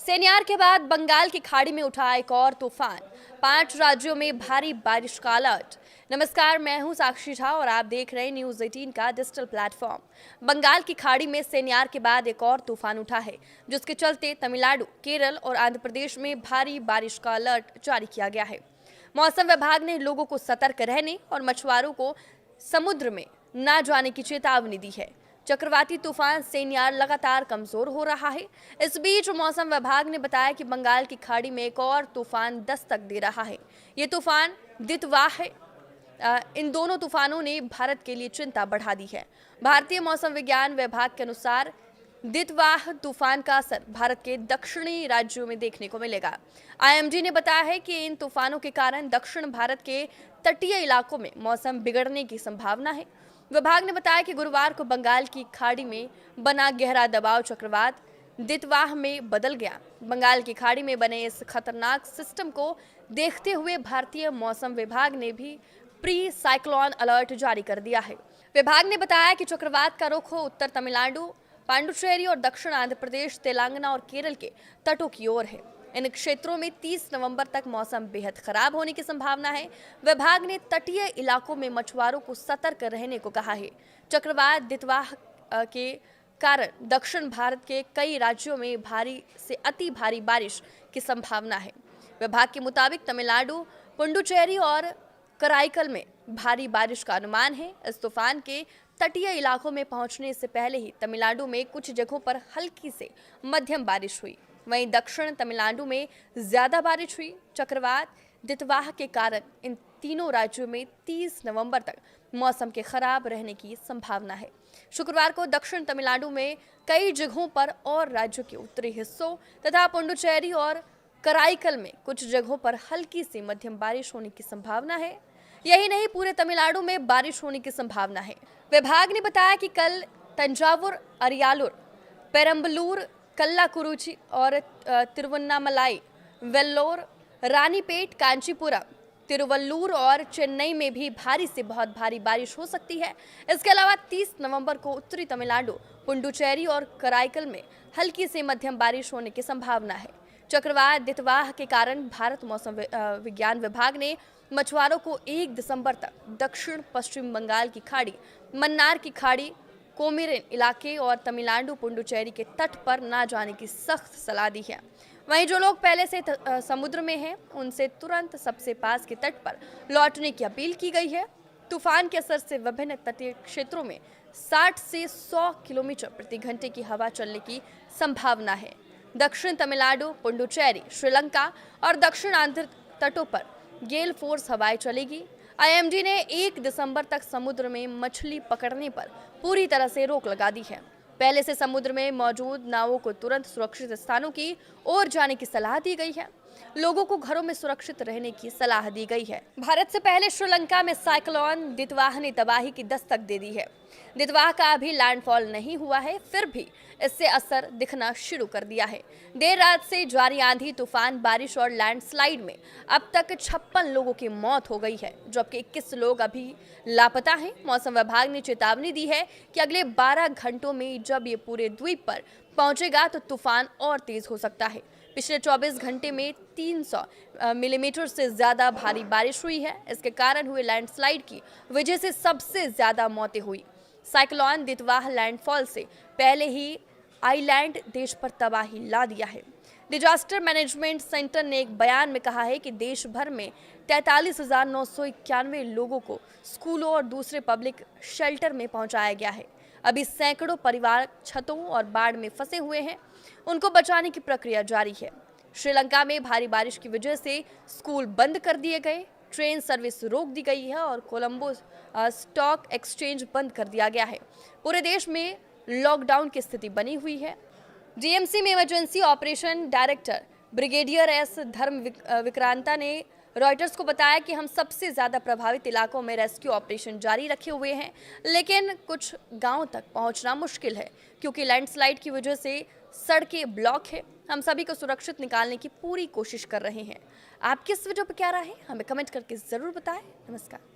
सेनियार के बाद बंगाल की खाड़ी में उठा एक और तूफान। 5 राज्यों में भारी बारिश का अलर्ट। नमस्कार, मैं हूं साक्षी झा और आप देख रहे हैं न्यूज 18 का डिजिटल प्लेटफॉर्म। बंगाल की खाड़ी में सेनियार के बाद एक और तूफान उठा है, जिसके चलते तमिलनाडु, केरल और आंध्र प्रदेश में भारी बारिश का अलर्ट जारी किया गया है। मौसम विभाग ने लोगों को सतर्क रहने और मछुआरों को समुद्र में न जाने की चेतावनी दी है। चक्रवाती तूफान सेनियार लगातार कमजोर हो रहा है। इस बीच मौसम विभाग ने बताया कि बंगाल की खाड़ी में एक और तूफान दस्तक दे रहा है। ये तूफान दितवाह है। इन दोनों तूफानों ने भारत के लिए चिंता बढ़ा दी है। भारतीय मौसम विज्ञान विभाग के अनुसार दितवाह तूफान का असर भारत के दक्षिणी राज्यों में देखने को मिलेगा। आईएमडी ने बताया है कि इन तूफानों के कारण दक्षिण भारत के तटीय इलाकों में मौसम बिगड़ने की संभावना है। विभाग ने बताया कि गुरुवार को बंगाल की खाड़ी में बना गहरा दबाव चक्रवात दितवाह में बदल गया। बंगाल की खाड़ी में बने इस खतरनाक सिस्टम को देखते हुए भारतीय मौसम विभाग ने भी प्री साइक्लोन अलर्ट जारी कर दिया है। विभाग ने बताया कि चक्रवात का रुख उत्तर तमिलनाडु, पांडुचेरी और दक्षिण आंध्र प्रदेश, तेलंगाना और केरल के तटों की ओर है। इन क्षेत्रों में 30 नवंबर तक मौसम बेहद खराब होने की संभावना है। विभाग ने तटीय इलाकों में मछुआरों को सतर्क रहने को कहा है। चक्रवात दितवाह के कारण दक्षिण भारत के कई राज्यों में भारी से अति भारी बारिश की संभावना है। विभाग के मुताबिक तमिलनाडु, पुडुचेरी और कराईकल में भारी बारिश का अनुमान है। इस तूफान के तटीय इलाकों में पहुंचने से पहले ही तमिलनाडु में कुछ जगहों पर हल्की से मध्यम बारिश हुई। वहीं दक्षिण तमिलनाडु में ज्यादा बारिश हुई। चक्रवात दितवाह के कारण इन तीनों राज्यों में 30 नवंबर तक मौसम के खराब रहने की संभावना है। शुक्रवार को दक्षिण तमिलनाडु में कई जगहों पर और राज्यों के उत्तरी हिस्सों तथा पुडुचेरी और कराईकल में कुछ जगहों पर हल्की से मध्यम बारिश होने की संभावना है। यही नहीं, पूरे तमिलनाडु में बारिश होने की संभावना है। विभाग ने बताया कि कल तंजावुर, अरियालूर, पेरम्बलूर, कल्लाकुरुची और तिरुवन्नामलाई, वेल्लोर, रानीपेट, कांचीपुरम, तिरुवल्लूर और चेन्नई में भी भारी से बहुत भारी बारिश हो सकती है। इसके अलावा 30 नवंबर को उत्तरी तमिलनाडु, पुडुचेरी और कराईकल में हल्की से मध्यम बारिश होने की संभावना है। चक्रवात दितवाह के कारण भारत मौसम विज्ञान विभाग ने मछुआरों को 1 दिसंबर तक दक्षिण पश्चिम बंगाल की खाड़ी, मन्नार की खाड़ी, कोमिरिन इलाके और तमिलनाडु, पुडुचेरी के तट पर न जाने की सख्त सलाह दी है। वहीं जो लोग पहले से समुद्र में हैं, उनसे तुरंत सबसे पास के तट पर लौटने की अपील की गई है। तूफान के असर से विभिन्न तटीय क्षेत्रों में 60 से 100 किलोमीटर प्रति घंटे की हवा चलने की संभावना है। दक्षिण तमिलनाडु, पुडुचेरी, श्रीलंका और दक्षिण आंध्र तटों पर गेल फोर्स हवाएं चलेगी। आईएमडी ने 1 दिसंबर तक समुद्र में मछली पकड़ने पर पूरी तरह से रोक लगा दी है। पहले से समुद्र में मौजूद नावों को तुरंत सुरक्षित स्थानों की ओर जाने की सलाह दी गई है। लोगों को घरों में सुरक्षित रहने की सलाह दी गई है। भारत से पहले श्रीलंका में साइक्लोन दितवाह ने तबाही की दस्तक दे दी है। दितवाह का अभी लैंडफॉल नहीं हुआ है, फिर भी इससे असर दिखना शुरू कर दिया है। देर रात से जारी आंधी, तूफान, बारिश और लैंडस्लाइड में अब तक 56 लोगों की मौत हो गई है, जबकि 21 लोग अभी लापता हैं। मौसम विभाग ने चेतावनी दी है कि अगले 12 घंटों में जब ये पूरे द्वीप पर पहुंचेगा तो तूफान और तेज हो सकता है। पिछले 24 घंटे में 300 मिलीमीटर से ज्यादा भारी बारिश हुई है। इसके कारण हुए लैंडस्लाइड की वजह से सबसे ज्यादा मौतें हुई। साइक्लोन दितवाह लैंडफॉल से पहले ही आइलैंड देश पर तबाही ला दिया है। डिजास्टर मैनेजमेंट सेंटर ने एक बयान में कहा है कि देश भर में 43,991 लोगों को स्कूलों और दूसरे पब्लिक शेल्टर में पहुंचाया गया है। अभी सैकड़ों परिवार छतों और बाढ़ में फंसे हुए हैं। उनको बचाने की प्रक्रिया जारी है। श्रीलंका में भारी बारिश की वजह से स्कूल बंद कर दिए गए, ट्रेन सर्विस रोक दी गई है और कोलंबो स्टॉक एक्सचेंज बंद कर दिया गया है। पूरे देश में लॉकडाउन की स्थिति बनी हुई है। डीएमसी में emergency operation director brigadier S धर्म विक्रांता ने रॉयटर्स को बताया कि हम सबसे ज्यादा प्रभावित इलाकों में रेस्क्यू ऑपरेशन जारी रखे हुए हैं, लेकिन कुछ गांवों तक पहुंचना मुश्किल है क्योंकि लैंडस्लाइड की वजह से सड़कें ब्लॉक है। हम सभी को सुरक्षित निकालने की पूरी कोशिश कर रहे हैं। आपकी इस वीडियो पर क्या राय है, हमें कमेंट करके जरूर बताएं। नमस्कार।